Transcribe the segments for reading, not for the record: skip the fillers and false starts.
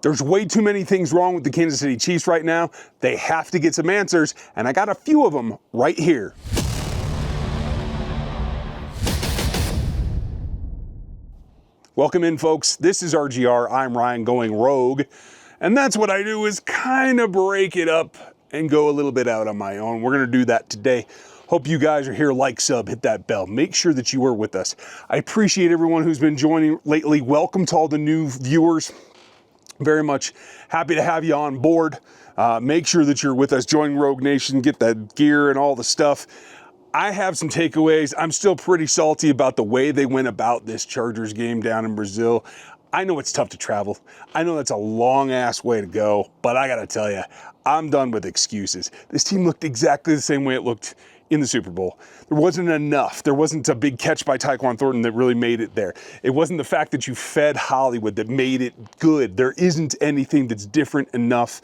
There's way too many things wrong with the Kansas City Chiefs right now. They have to get some answers, and I got a few of them right here. Welcome in, folks. This is RGR. I'm Ryan going rogue, and that's what I do, is kind of break it up and go a little bit out on my own. We're going to do that today. Hope you guys are here. Like, sub, hit that bell. Make sure that you are with us. I appreciate everyone who's been joining lately. Welcome to all the new viewers. Very much happy to have you on board. Make sure that you're with us. Join Rogue Nation, get that gear and all the stuff. I have some takeaways. I'm still pretty salty about the way they went about this Chargers game down in Brazil. I know it's tough to travel. I know that's a long ass way to go, but I gotta tell you, I'm done with excuses. This team looked exactly the same way it looked in the Super Bowl. There wasn't enough. There wasn't a big catch by Tyquan Thornton that really made it there. It wasn't the fact that you fed Hollywood that made it good. There isn't anything that's different enough,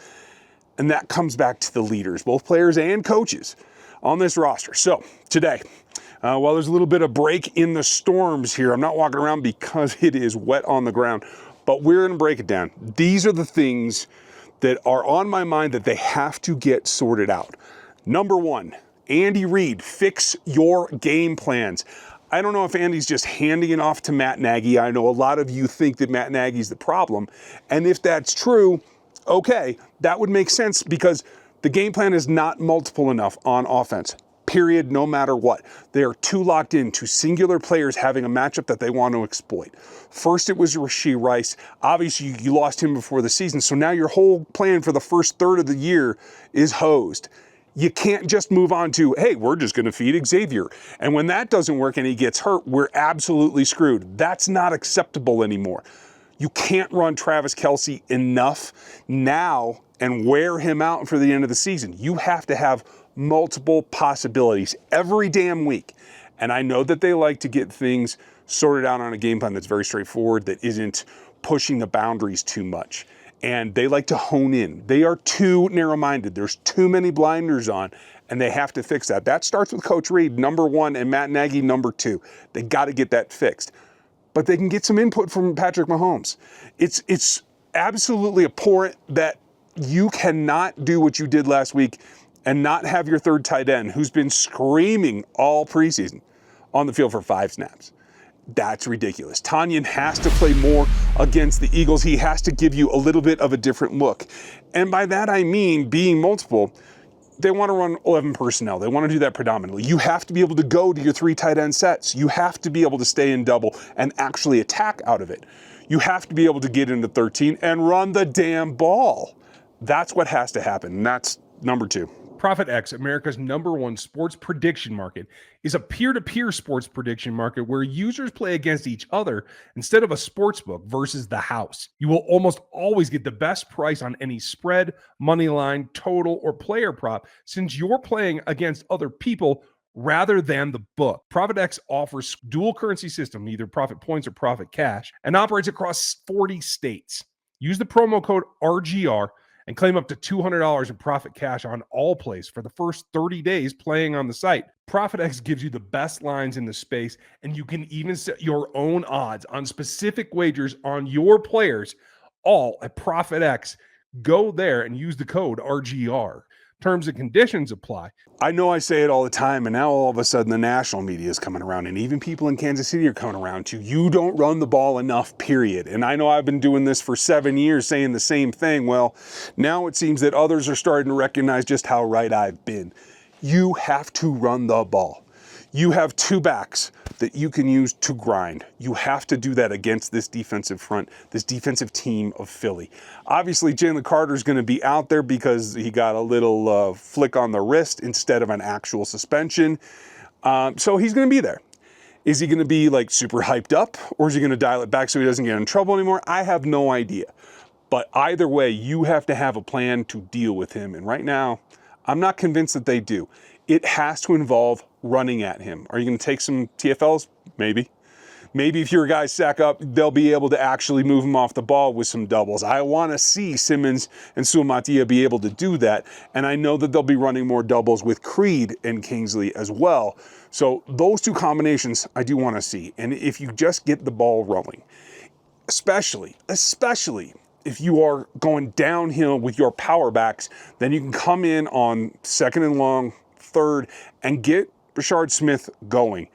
and that comes back to the leaders, both players and coaches on this roster. So today, while there's a little bit of break in the storms here, I'm not walking around because it is wet on the ground, but we're gonna break it down. These are the things that are on my mind that they have to get sorted out. Number one, Andy Reid, fix your game plans. I don't know if Andy's just handing it off to Matt Nagy. I know a lot of you think that Matt Nagy's the problem. And if that's true, okay, that would make sense because the game plan is not multiple enough on offense, period, no matter what. They are too locked in to singular players having a matchup that they want to exploit. First, it was Rashee Rice. Obviously, you lost him before the season, so now your whole plan for the first third of the year is hosed. You can't just move on to, hey, we're just going to feed Xavier. And when that doesn't work and he gets hurt, we're absolutely screwed. That's not acceptable anymore. You can't run Travis Kelce enough now and wear him out for the end of the season. You have to have multiple possibilities every damn week. And I know that they like to get things sorted out on a game plan that's very straightforward, that isn't pushing the boundaries too much. And they like to hone in. They are too narrow-minded. There's too many blinders on, and they have to fix that. That starts with Coach Reid, number one, and Matt Nagy, number two. They got to get that fixed. But they can get some input from Patrick Mahomes. It's absolutely abhorrent that you cannot do what you did last week and not have your third tight end, who's been screaming all preseason, on the field for 5 snaps. That's ridiculous. Tanyan has to play more against the Eagles. He has to give you a little bit of a different look. And by that I mean, being multiple, they want to run 11 personnel. They want to do that predominantly. You have to be able to go to your 3 tight end sets. You have to be able to stay in double and actually attack out of it. You have to be able to get into 13 and run the damn ball. That's what has to happen. And that's number 2. Prophet X, America's #1 sports prediction market, is a peer-to-peer sports prediction market where users play against each other instead of a sports book versus the house. You will almost always get the best price on any spread, money line, total, or player prop since you're playing against other people rather than the book. Prophet X offers dual currency system, either Prophet Points or Prophet Cash, and operates across 40 states. Use the promo code RGR and claim up to $200 in Prophet Cash on all plays for the first 30 days playing on the site. Prophet X gives you the best lines in the space, and you can even set your own odds on specific wagers on your players, all at Prophet X. Go there and use the code RGR. Terms and conditions apply. I know I say it all the time, and now all of a sudden the national media is coming around, and even people in Kansas City are coming around to, you don't run the ball enough, period. And I know I've been doing this for 7 years saying the same thing. Well, now it seems that others are starting to recognize just how right I've been. You have to run the ball. You have 2 backs that you can use to grind. You have to do that against this defensive front, this defensive team of Philly. Obviously, Jalen Carter's going to be out there because he got a little flick on the wrist instead of an actual suspension. So he's going to be there. Is he going to be like super hyped up, or is he going to dial it back so he doesn't get in trouble anymore? I have no idea. But either way, you have to have a plan to deal with him. And right now, I'm not convinced that they do. It has to involve running at him. Are you going to take some TFLs? Maybe. Maybe if your guys sack up, they'll be able to actually move him off the ball with some doubles. I want to see Simmons and Suamatia be able to do that. And I know that they'll be running more doubles with Creed and Kingsley as well. So those 2 combinations I do want to see. And if you just get the ball rolling, especially if you are going downhill with your power backs, then you can come in on second and long, third, and get Rashard Smith going.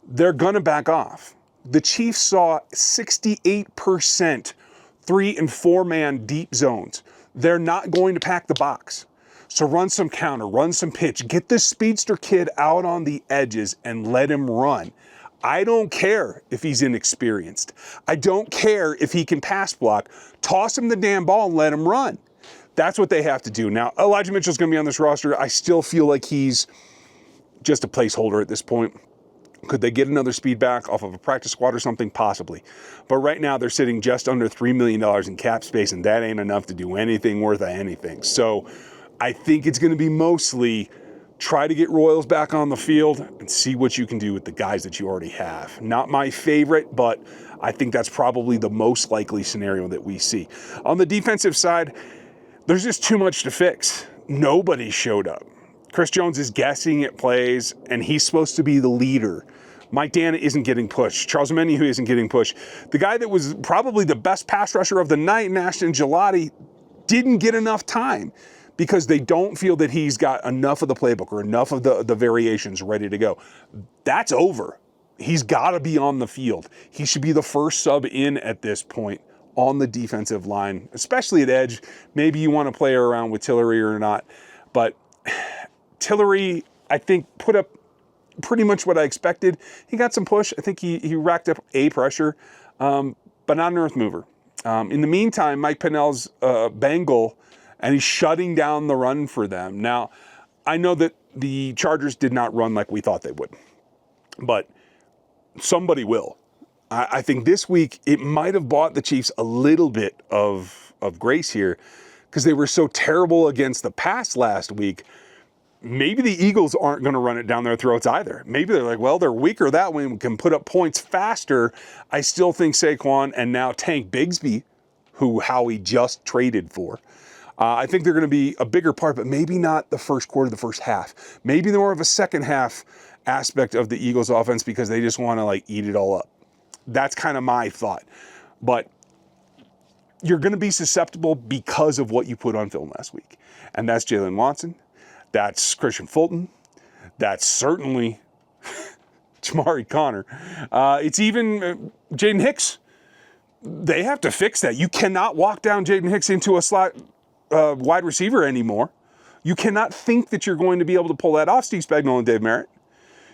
They're going to back off. The Chiefs saw 68% 3 and 4 man deep zones. They're not going to pack the box. So run some counter, run some pitch, get this speedster kid out on the edges and let him run. I don't care if he's inexperienced. I don't care if he can pass block. Toss him the damn ball and let him run. That's what they have to do. Now, Elijah Mitchell's going to be on this roster. I still feel like he's just a placeholder at this point. Could they get another speed back off of a practice squad or something? Possibly. But right now they're sitting just under $3 million in cap space, and that ain't enough to do anything worth anything. So I think it's going to be mostly try to get Royals back on the field and see what you can do with the guys that you already have. Not my favorite, but I think that's probably the most likely scenario that we see. On the defensive side, there's just too much to fix. Nobody showed up. Chris Jones is guessing at plays, and he's supposed to be the leader. Mike Dana isn't getting pushed. Charles Omenihu isn't getting pushed. The guy that was probably the best pass rusher of the night, Ashton Gelati, didn't get enough time because they don't feel that he's got enough of the playbook or enough of the variations ready to go. That's over. He's got to be on the field. He should be the first sub in at this point on the defensive line, especially at edge. Maybe you want to play around with Tillery or not, but Tillery, I think, put up pretty much what I expected. He got some push. I think he racked up a pressure, but not an earth mover. In the meantime, Mike Pennell's Bengal, and he's shutting down the run for them. Now, I know that the Chargers did not run like we thought they would, but somebody will. I think this week it might have bought the Chiefs a little bit of grace here because they were so terrible against the pass last week. Maybe the Eagles aren't going to run it down their throats either. Maybe they're like, well, they're weaker that way and can put up points faster. I still think Saquon and now Tank Bigsby, who Howie just traded for, I think they're going to be a bigger part, but maybe not the first quarter, the first half. Maybe they're more of a second half aspect of the Eagles offense because they just want to eat it all up. That's kind of my thought. But you're going to be susceptible because of what you put on film last week. And that's Jalen Watson. That's Christian Fulton. That's certainly Jamari Connor. It's even Jaden Hicks. They have to fix that. You cannot walk down Jaden Hicks into a slot wide receiver anymore. You cannot think that you're going to be able to pull that off, Steve Spagnuolo and Dave Merritt.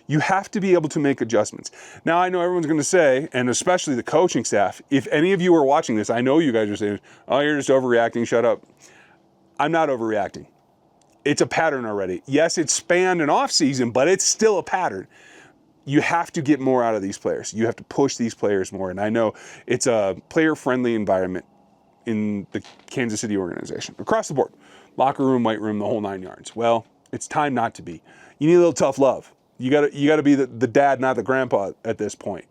You have to be able to make adjustments. Now, I know everyone's going to say, and especially the coaching staff, if any of you are watching this, I know you guys are saying, oh, you're just overreacting, shut up. I'm not overreacting. It's a pattern already. Yes, it's spanned an off season, but it's still a pattern. You have to get more out of these players. You have to push these players more. And I know it's a player-friendly environment in the Kansas City organization. Across the board. Locker room, weight room, the whole 9 yards. Well, it's time not to be. You need a little tough love. You gotta be the dad, not the grandpa at this point.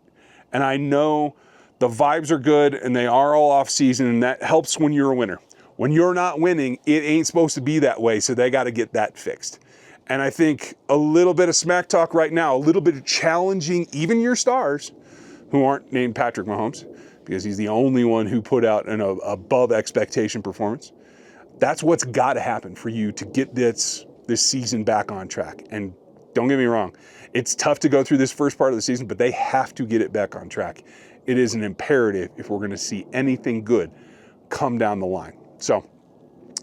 And I know the vibes are good and they are all off season, and that helps when you're a winner. When you're not winning, it ain't supposed to be that way, so they got to get that fixed. And I think a little bit of smack talk right now, a little bit of challenging even your stars who aren't named Patrick Mahomes, because he's the only one who put out an above expectation performance. That's what's got to happen for you to get this season back on track. And don't get me wrong, it's tough to go through this first part of the season, but they have to get it back on track. It is an imperative if we're going to see anything good come down the line. So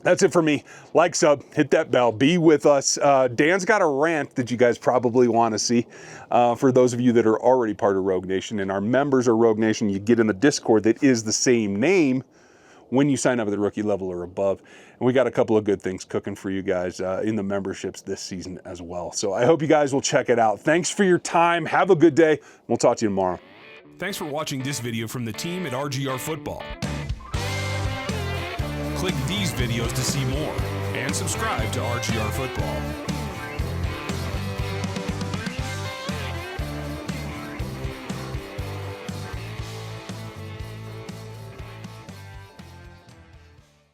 that's it for me. Like, sub, hit that bell, be with us. Dan's got a rant that you guys probably want to see. For those of you that are already part of Rogue Nation and our members of Rogue Nation, you get in the Discord that is the same name when you sign up at the rookie level or above. And we got a couple of good things cooking for you guys in the memberships this season as well. So I hope you guys will check it out. Thanks for your time. Have a good day. We'll talk to you tomorrow. Thanks for watching this video from the team at RGR Football. Click these videos to see more and subscribe to RGR Football.